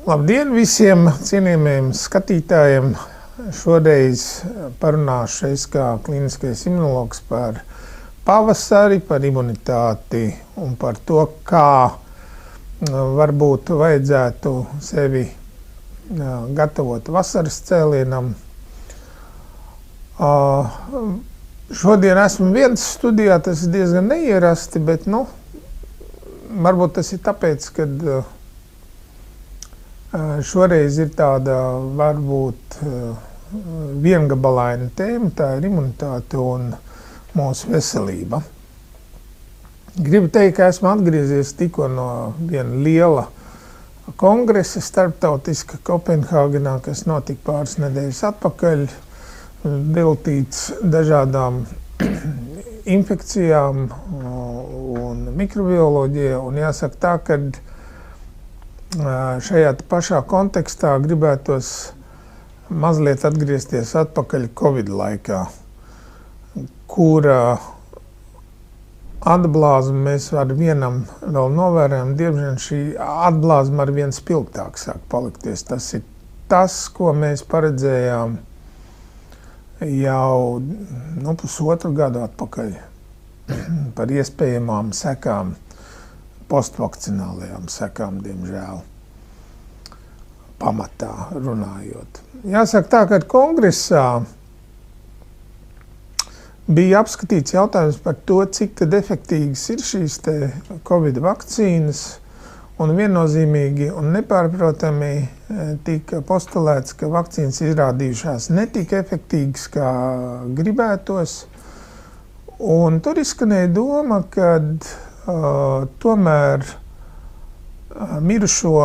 Labdien visiem cienījamiem skatītājiem! Šoreiz parunāšu es kā klīniskais imunologs par pavasari, par imunitāti un par to, kā varbūt vajadzētu sevi gatavot vasaras cēlienam. Šodien esmu viens studijā, tas ir diezgan neierasti, bet varbūt tas ir tāpēc, ka šoreiz ir tāda varbūt viengabalaina tēma, tā ir imunitāte un mūsu veselība. Gribu teikt, ka esmu atgriezies tikko no viena liela kongresa starptautiska Kopenhāgenā, kas notika pāris nedēļas atpakaļ, veltīts dažādām infekcijām un mikrobioloģijai. Un jāsaka tā, ka šajā pašā kontekstā gribētos mazliet atgriezties atpakaļ Covid laikā, kura atblāzma mēs ar vienam vēl novērojam. Diemžēl šī atblāzma ar vien spilgtāk sāk palikties. Tas ir tas, ko mēs paredzējām jau pusotru gadu atpakaļ par iespējamām sekām, postvakcinālajām sekām, diemžēl, pamatā runājot. Jāsaka tā, ka kongresā bija apskatīts jautājums par to, cik tad efektīgas ir šīs te Covid vakcīnas, un viennozīmīgi un nepārprotami tika postulēts, ka vakcīnas izrādījušās ne tik efektīgas, kā gribētos, un tur izskanēja doma, ka tomēr mirušo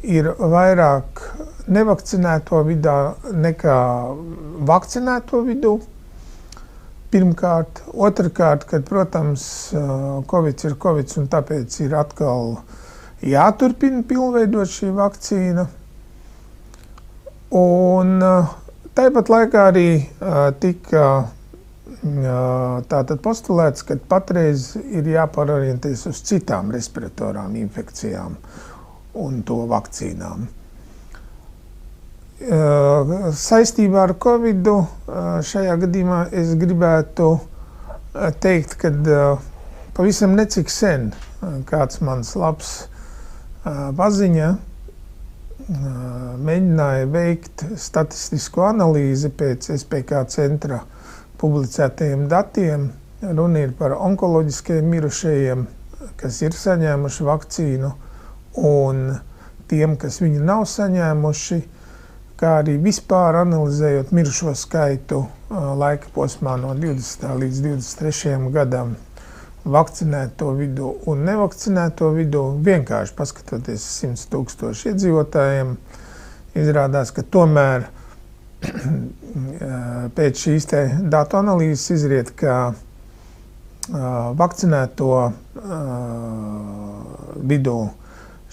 ir vairāk nevakcinēto vidū nekā vakcinēto vidū. Pirmkārt. Otrkārt, kad, protams, Covid ir Covid, un tāpēc ir atkal jāturpina pilnveidot šī vakcīna. Un tāpat laikā arī tika tātad postulēts, ka patreiz ir jāpārorientēs uz citām respiratorām infekcijām un to vakcīnām. Saistībā ar Covidu šajā gadījumā es gribētu teikt, ka pavisam necik sen kāds mans labs paziņa mēģināja veikt statistisko analīzi pēc SPK centra publicētajiem datiem. Runa ir par onkoloģiskajiem mirušajiem, kas ir saņēmuši vakcīnu, un tiem, kas viņu nav saņēmuši, kā arī vispār analizējot mirušo skaitu laika posmā no 20. līdz 23. gadam, vakcinēto vidū un nevakcinēto vidū. Vienkārši paskatoties 100 000 iedzīvotājiem, izrādās, ka tomēr pēc šīs te datu analīzes izriet, ka vakcinēto vidū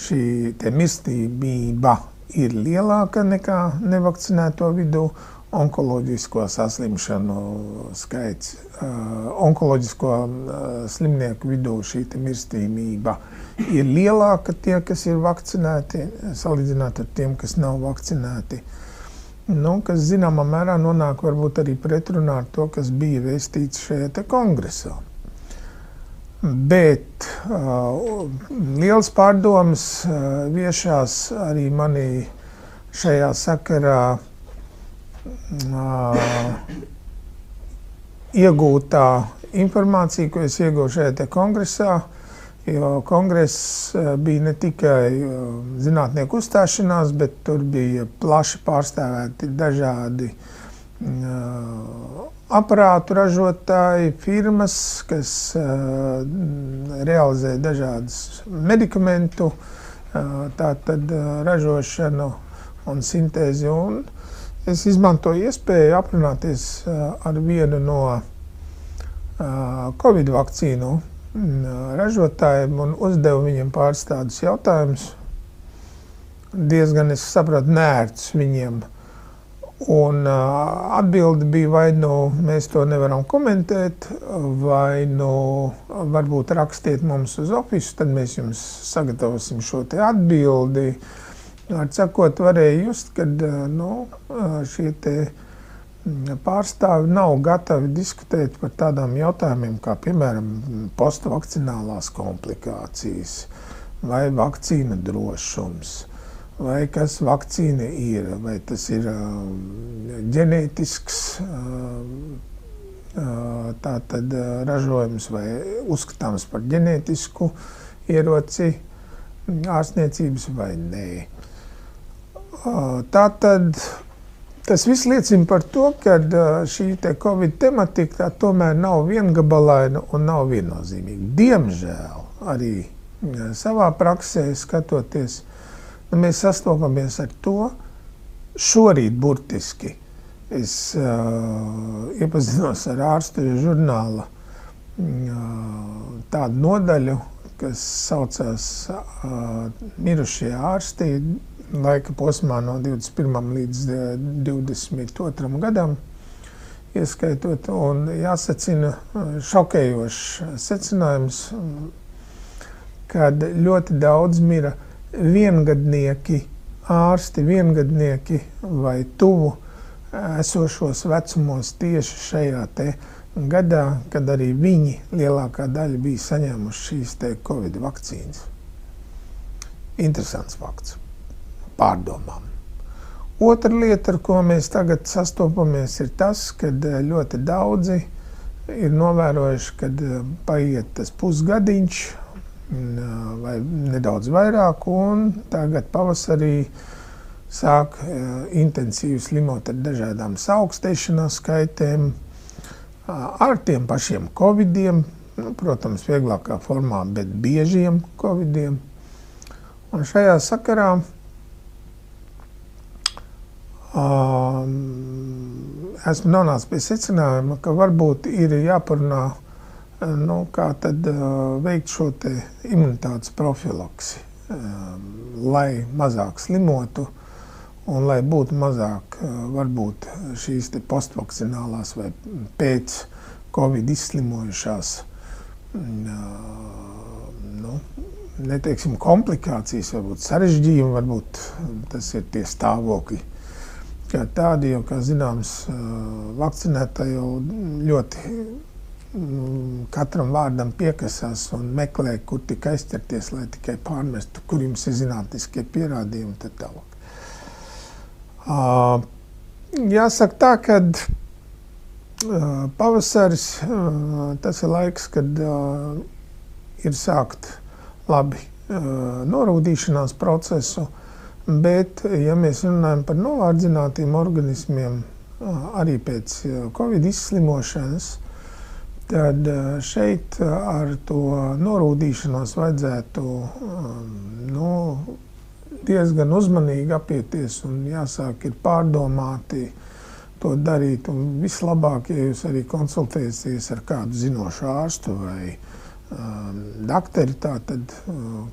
šī te mirstība ir lielāka nekā nevakcinēto vidū. Onkoloģisko saslimšanu skaits, onkoloģisko slimnieku vidū šī te mirstība ir lielāka tie, kas ir vakcinēti, salīdzināt ar tiem, kas nav vakcinēti. Kas zināmā mērā nonāk varbūt arī pretrunā ar to, kas bija vēstīts šajā te kongresā. Bet liels pārdomas viešās arī manī šajā sakarā iegūtā informācija, ko es iegūšu šajā te kongresā, jo kongress bija ne tikai zinātnieku uzstāšanās, bet tur bija plaši pārstāvēti dažādi aparātu ražotāji, firmas, kas realizē dažādas medikamentu, tātad ražošanu un sintēzi. Un es izmantoju iespēju aprunāties ar vienu no Covid vakcīnu ražotājiem un uzdevu viņiem pāris tādus jautājumus, diezgan, es saprotu, nērtus viņiem. Un atbilde bija vai nu mēs to nevaram komentēt, vai nu varbūt rakstiet mums uz Office, tad mēs jums sagatavosim šo te atbildi. Ar sakot, varēja just, kad šie te pārstāvi nav gatavi diskutēt par tādām jautājumiem, kā piemēram postvakcinālās komplikācijas vai vakcīna drošums. Vai kas vakcīna ir, vai tas ir ģenētisks tātad ražojums vai uzskatāms par ģenētisku ieroci ārstniecības vai nē. Tātad tas viss liecina par to, ka šī te Covid tematika tomēr nav viengabalaina un nav viennozīmīga. Diemžēl arī savā praksē skatoties, mēs sastopamies ar to. Šorīt burtiski es iepazinos ar ārstu žurnāla tādu nodaļu, kas saucās mirušie ārsti laika posmā no 21. līdz 22. gadam, ieskaitot, un jāsacina šokējošs secinājums, kad ļoti daudz mira viengadnieki, ārsti, viengadnieki vai tuvu esošos vecumos tieši šajā te gadā, kad arī viņi lielākā daļa bija saņēmuši šīs te Covid vakcīnas. Interesants fakts. Pārdomām. Otra lieta, ar ko mēs tagad sastopamies, ir tas, kad ļoti daudzi ir novērojuši, kad paiet tas pusgadiņš, vai nedaudz vairāk, un tagad pavasarī sāk intensīvi slimot ar dažādām saaugstēšanās skaitēm, ar tiem pašiem covidiem, protams, vieglākā formā, bet biežiem covidiem. Un šajā sakarā esmu nonācis pie secinājuma, ka varbūt ir jāparunā, kā tad veikt šo te imunitātes profilaksi, lai mazāk slimotu un lai būtu mazāk varbūt šīs te postvakcinālās vai pēc Covid izslimojušās, neteiksim komplikācijas, varbūt sarežģījumi, varbūt tas ir tie stāvokļi. Kā tādi jau, kā zināms, vakcinētāji jau ļoti katram vārdam piekasās un meklē, kur tik aizķerties, lai tikai pārmestu, kur jums ir zinātniskie pierādījumi, tad tālāk. Jāsaka tā, kad pavasaris, tas ir laiks, kad ir sākt labi norūdīšanās procesu, bet, ja mēs runājam par novārdzinātiem organismiem, arī pēc Covid izslimošanas, tad šeit ar to norūdīšanos vajadzētu diezgan uzmanīgi apieties un jāsāk ir pārdomāti to darīt. Un vislabāk, ja jūs arī konsultēsieties ar kādu zinošu ārstu vai dakteri, tātad,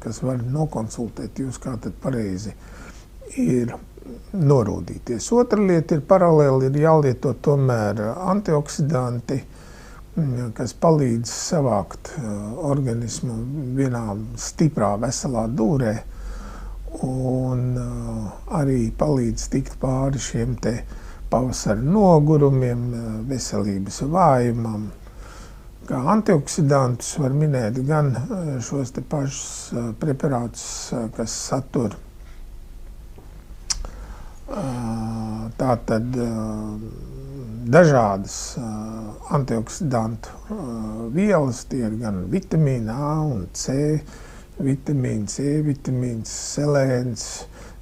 kas var nokonsultēt jūs, kā tad pareizi ir norūdīties. Otra lieta ir paralēli ir jālieto tomēr antioksidanti, kas palīdz savākt organismu vienā stiprā, veselā dūrē un arī palīdz tikt pāri šiem te pavasara nogurumiem, veselības vājumam. Kā antioksidantus var minēt gan šos te pašus preparātus, kas satur tātad dažādas antioksidantu vielas, tie ir gan vitamīna A un C, vitamīns, C vitamīns, selēns,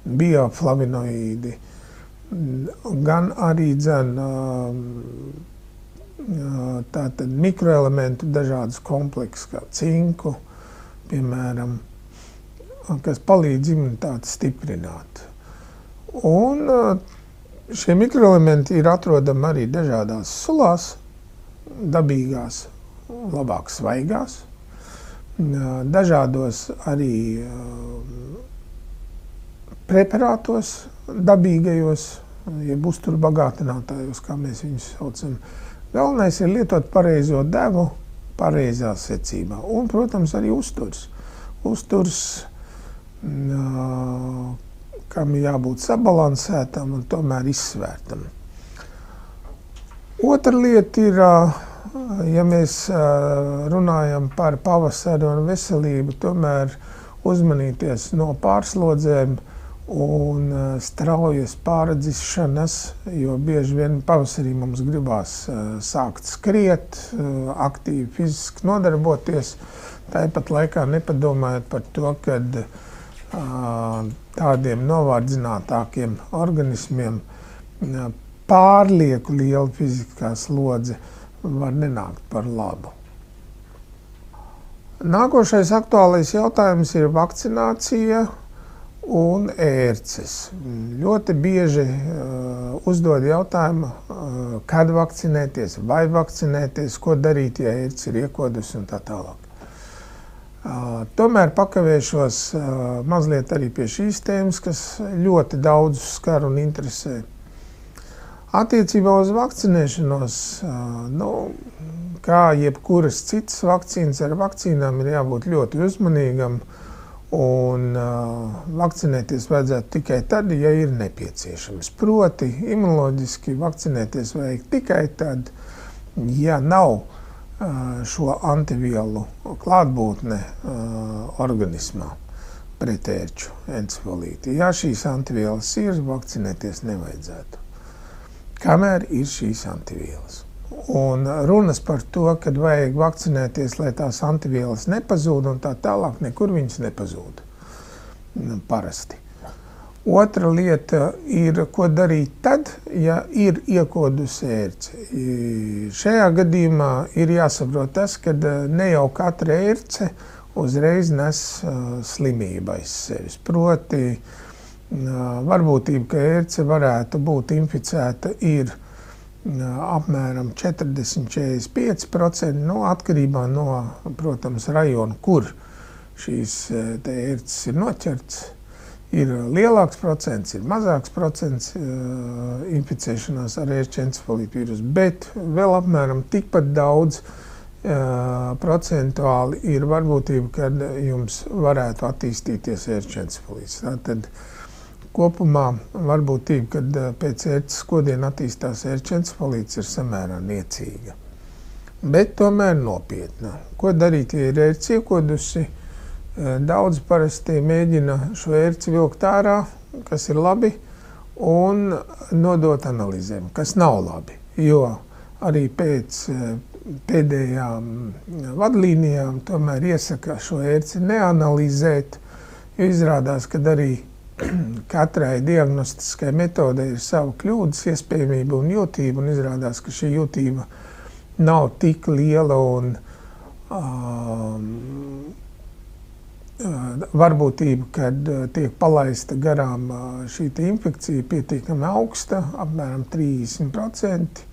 bioflavinoīdi, gan arī tātad mikroelementu dažādas kompleksus, kā cinku, piemēram, kas palīdz imunitāti stiprināt. Un šie mikroelementi ir atrodami arī dažādās sulās, dabīgās, labāk svaigās, dažādos arī preparātos, dabīgajos, jeb uzturbagātinātājos, kā mēs viņus saucam. Galvenais ir lietot pareizo devu pareizā secībā. Un, protams, arī uzturs. Uzturs, kam jābūt sabalansētam un tomēr izsvērtam. Otra lieta ir, ja mēs runājam par pavasari un veselību, tomēr uzmanīties no pārslodzēm un straujas pārdzišanas, jo bieži vien pavasarī mums gribās sākt skriet, aktīvi fiziski nodarboties, tāpat laikā nepadomājot par to, kad tādiem novārdzinātākiem organismiem pārlieku liela fiziskā slodze var nenākt par labu. Nākošais aktuālais jautājums ir vakcinācija un ērces. Ļoti bieži uzdod jautājumu, kad vakcinēties, vai vakcinēties, ko darīt, ja ērce ir iekodusi un tā tālāk. Tomēr pakavēšos mazliet arī pie šīs tēmas, kas ļoti daudz skar un interesē. Attiecībā uz vakcinēšanos, kā jebkuras citas vakcīnas, ar vakcīnām ir jābūt ļoti uzmanīgam, un vakcinēties vajadzētu tikai tad, ja ir nepieciešams. Proti, imunoloģiski vakcinēties vajag tikai tad, ja nav šo antivielu klātbūtne organismā pret ērču encefalīti. Ja šīs antivielas ir, vakcinēties nevajadzētu. Kamēr ir šīs antivielas. Un runas par to, kad vajag vakcinēties, lai tās antivielas nepazūd un tā tālāk, nekur viņas nepazūd. Parasti. Otra lieta ir, ko darīt tad, ja ir iekodusi ērce. Šajā gadījumā ir jāsaprot tas, ka ne jau katra ērce uzreiz nes slimību aiz sevis. Proti, varbūtība, ka ērce varētu būt inficēta, ir apmēram 40–45%, atkarībā no, protams, rajona, kur šīs ērces ir noķerts. Ir lielāks procents, ir mazāks procents inficēšanās ar ērču encefalītu vīrusu, bet vēl apmēram tikpat daudz procentuāli ir varbūtība, kad jums varētu attīstīties ērču encefalīts. Tātad kopumā varbūtība, kad pēc ērces kodiena attīstās ērču encefalīts, ir samērā niecīga. Bet tomēr nopietna. Ko darīt, ja ir ērce iekodusi? Daudz parasti mēģina šo ērci vilkt ārā, kas ir labi, un nodot analīzēm, kas nav labi. Jo arī pēc pēdējām vadlīnijām tomēr iesaka šo ērci neanalizēt, jo izrādās, ka arī katrai diagnostiskai metodei ir sava kļūdas iespējamība un jūtība, un izrādās, ka šī jūtība nav tik liela un varbūtība, kad tiek palaista garām šī infekcija, pietiekami augsta, apmēram 30%,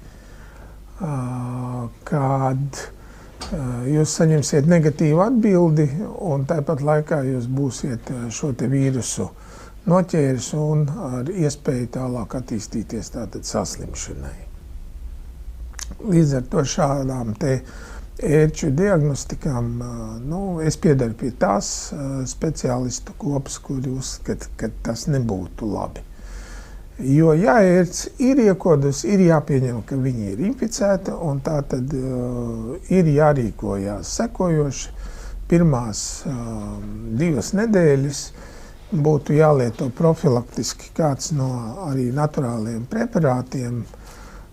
kad jūs saņemsiet negatīvu atbildi un tāpat laikā jūs būsiet šo te vīrusu noķēris un ar iespēju tālāk attīstīties tātad saslimšanai. Līdz ar to šādām te ērču diagnostikām, es piedaru pie tās speciālistu kopas, kuri uzskata, ka tas nebūtu labi. Jo, ja ērce ir iekodusi, ir jāpieņem, ka viņi ir inficēti, un tā tad ir jārīkojās sekojoši. Pirmās 2 nedēļas būtu jālieto profilaktiski kāds no arī naturāliem preparātiem,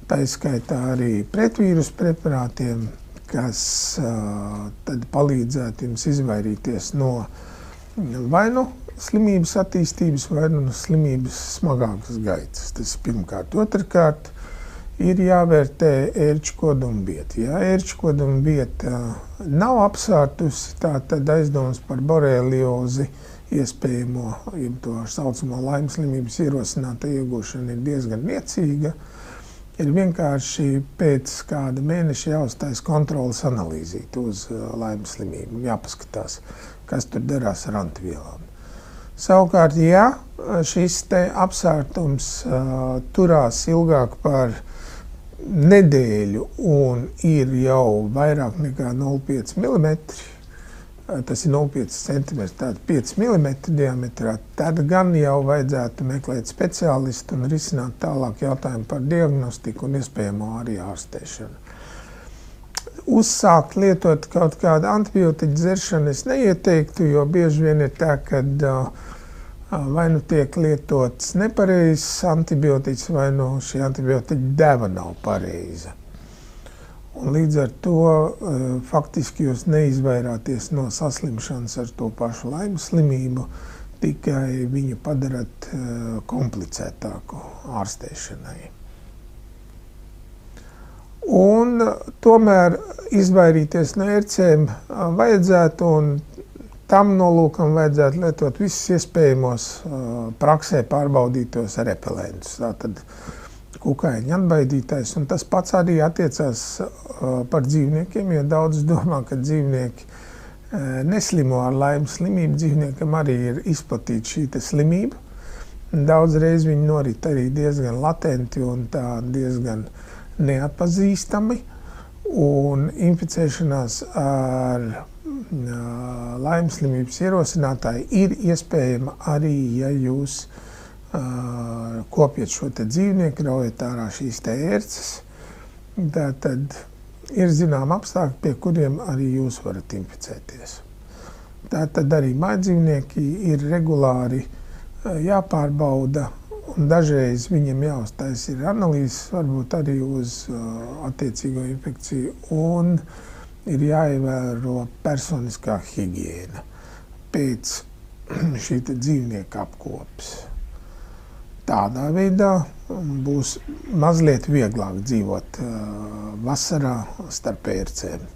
tā izskaitā arī pretvīrusu preparātiem, kas tad palīdzētu jums izvairīties no vai nu slimības attīstības, vai nu slimības smagākas gaitas. Tas pirmkārt. Otrkārt, ir jāvērtē ērču kodumbieta. Ja ērču kodumbieta nav apsārtusi, tā tad aizdomas par boreliozi iespējamo, ja to saucamo laimes slimības ierosināta iegūšana ir diezgan niecīga. Ir vienkārši pēc kāda mēneša jāuztais kontrolas analīzīt uz laimes slimību. Jāpaskatās, kas tur darās ar antivielām. Savukārt, ja šis te apsārtums turās ilgāk par nedēļu un ir jau vairāk nekā 0,5 mm, tas ir 0,5 cm, tātad 5 mm diametrā, tad gan jau vajadzētu meklēt speciālistu un risināt tālāk jautājumu par diagnostiku un iespējamo arī ārstēšanu. Uzsākt lietot kaut kādu antibiotiku dzeršanu es neieteiktu, jo bieži vien ir tā, ka vai nu tiek lietots nepareizs antibiotiks, vai nu šī antibiotika deva nav pareiza. Un līdz ar to faktiski jūs neizvairāties no saslimšanas ar to pašu Laimas slimību, tikai viņu padarat komplicētāku ārstēšanai. Un tomēr izvairīties no ērcēm vajadzētu, un tam nolūkam vajadzētu lietot visus iespējamos praksē pārbaudītos repelentus. Tātad kukaiņu atbaidītājs, un tas pats arī attiecās par dzīvniekiem, jo daudz domā, ka dzīvnieki neslimo ar Laimas slimību, dzīvniekam arī ir izplatīta šī slimība. Daudzreiz viņi norit arī diezgan latenti un tā diezgan neatpazīstami, un inficēšanās ar Laimas slimības ierosinātāji ir iespējama arī, ja jūs kopjat šo te dzīvnieku, raujat ārā šīs te ērces. Tātad ir zinām apstākļi, pie kuriem arī jūs varat inficēties. Tātad arī mājdzīvnieki ir regulāri jāpārbauda, un dažreiz viņam jāuztaisa ir analīzes, varbūt arī uz attiecīgo infekciju, un ir jāievēro personiskā higiēna pēc šī dzīvnieka apkopes. Tādā veidā būs mazliet vieglāk dzīvot vasarā starp ērcēm.